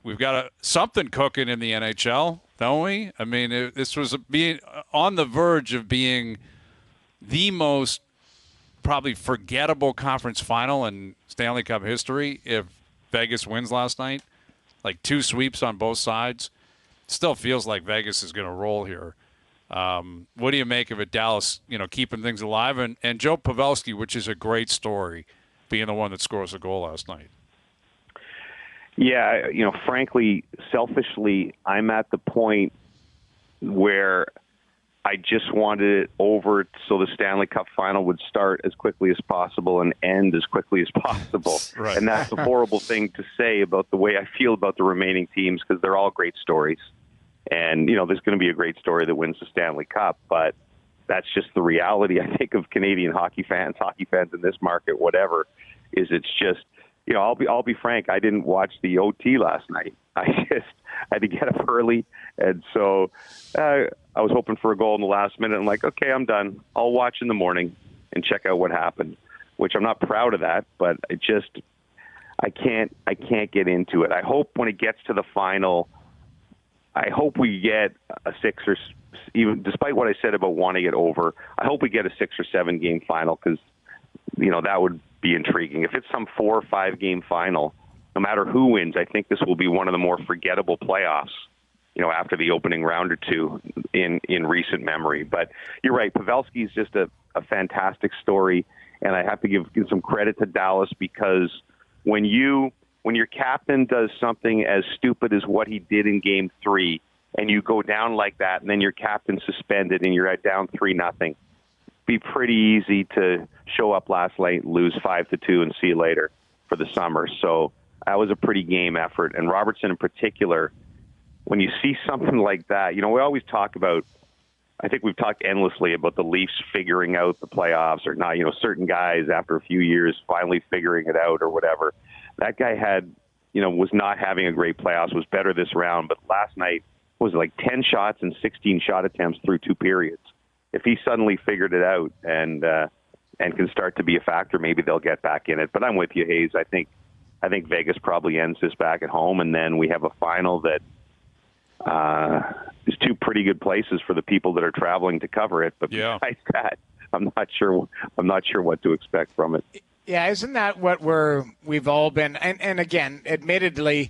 we've got something cooking in the NHL, don't we? I mean, this was being on the verge of being the most probably forgettable conference final in Stanley Cup history if Vegas wins last night. Like 2 sweeps on both sides. Still feels like Vegas is going to roll here. What do you make of it, Dallas, keeping things alive? And Joe Pavelski, which is a great story, being the one that scores a goal last night. Yeah, frankly, selfishly, I'm at the point where I just wanted it over so the Stanley Cup final would start as quickly as possible and end as quickly as possible. Right. And that's a horrible thing to say about the way I feel about the remaining teams because they're all great stories. And, there's going to be a great story that wins the Stanley Cup, but that's just the reality, I think, of Canadian hockey fans in this market, whatever, is it's just, I'll be frank, I didn't watch the OT last night. I had to get up early, and so I was hoping for a goal in the last minute. I'm like, okay, I'm done. I'll watch in the morning and check out what happened, which I'm not proud of that, but I can't get into it. I hope when it gets to the final, I hope we get a 6 or even despite what I said about wanting it over, I hope we get a 6 or 7 game final because, that would be intriguing. If it's some 4 or 5 game final, no matter who wins, I think this will be one of the more forgettable playoffs, after the opening round or two in recent memory. But you're right, Pavelski is just a fantastic story, and I have to give some credit to Dallas because when your captain does something as stupid as what he did in Game 3, and you go down like that, and then your captain's suspended, and you're at down 3-0, be pretty easy to show up last night, lose 5-2, and see you later for the summer. So that was a pretty game effort. And Robertson in particular, when you see something like that, we always talk about, I think we've talked endlessly about the Leafs figuring out the playoffs or not, certain guys after a few years finally figuring it out or whatever. That guy was not having a great playoffs, was better this round, but last night was like 10 shots and 16 shot attempts through 2 periods. If he suddenly figured it out and can start to be a factor, maybe they'll get back in it. But I'm with you, Hayes. I think Vegas probably ends this back at home, and then we have a final that is 2 pretty good places for the people that are traveling to cover it. But besides that, I'm not sure what to expect from it. Yeah, isn't that what we've all been? And again, admittedly,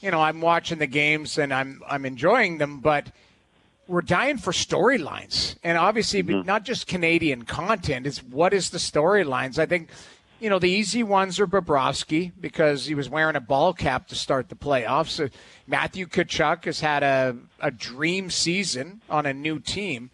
I'm watching the games and I'm enjoying them, but we're dying for storylines. And obviously, not just Canadian content, it's what is the storylines. I think, the easy ones are Bobrovsky because he was wearing a ball cap to start the playoffs. Matthew Tkachuk has had a dream season on a new team.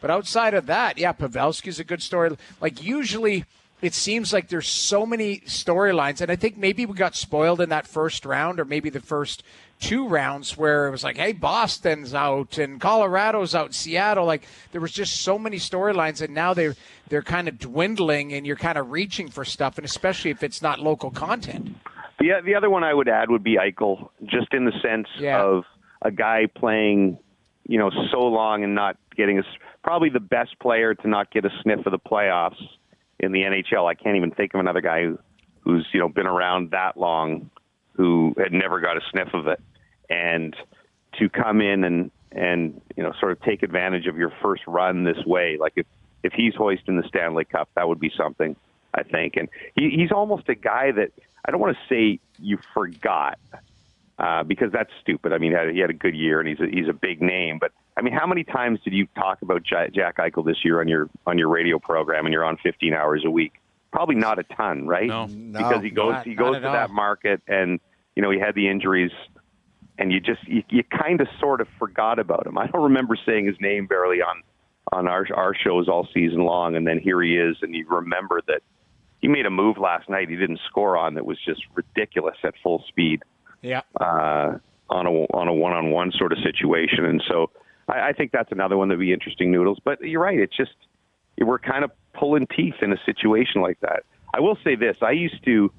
But outside of that, Pavelski's a good story. Like, usually it seems like there's so many storylines, and I think maybe we got spoiled in that first round or maybe the first 2 rounds where it was like, hey, Boston's out and Colorado's out, Seattle. Like, there was just so many storylines, and now they're kind of dwindling, and you're kind of reaching for stuff, and especially if it's not local content. The other one I would add would be Eichel, just in the sense of a guy playing, so long and not getting probably the best player to not get a sniff of the playoffs in the NHL. I can't even think of another guy who's been around that long who had never got a sniff of it. And to come in and sort of take advantage of your first run this way, like if he's hoisting the Stanley Cup, that would be something, I think. And he's almost a guy that I don't want to say you forgot because that's stupid. I mean, he had a good year and he's a big name, but I mean, how many times did you talk about Jack Eichel this year on your radio program and you're on 15 hours a week? Probably not a ton, right? No. Because he goes to that market and, he had the injuries and you kind of sort of forgot about him. I don't remember saying his name barely on our shows all season long. And then here he is. And you remember that he made a move last night he didn't score on that was just ridiculous at full speed. Yeah. On a one-on-one sort of situation. And so I think that's another one that'd be interesting, Noodles. But you're right. It's just, we're kind of pulling teeth in a situation like that. I will say this. I used to,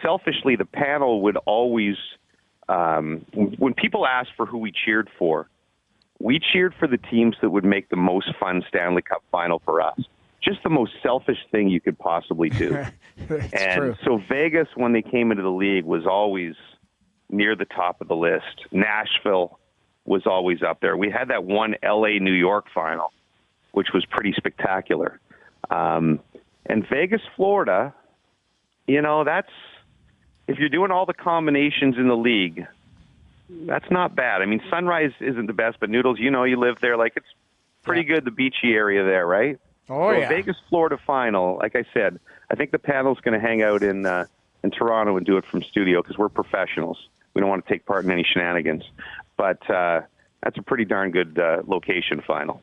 selfishly, the panel would always, when people asked for who we cheered for the teams that would make the most fun Stanley Cup final for us. Just the most selfish thing you could possibly do. And true. So Vegas, when they came into the league, was always near the top of the list. Nashville was always up there. We had that one LA-New York final, which was pretty spectacular. And Vegas, Florida, that's, if you're doing all the combinations in the league, that's not bad. I mean, Sunrise isn't the best, but Noodles, you live there. Like, it's pretty good, the beachy area there, right? Oh, so yeah. Vegas, Florida final, like I said, I think the panel's going to hang out in Toronto and do it from studio because we're professionals. We don't want to take part in any shenanigans. But that's a pretty darn good location final.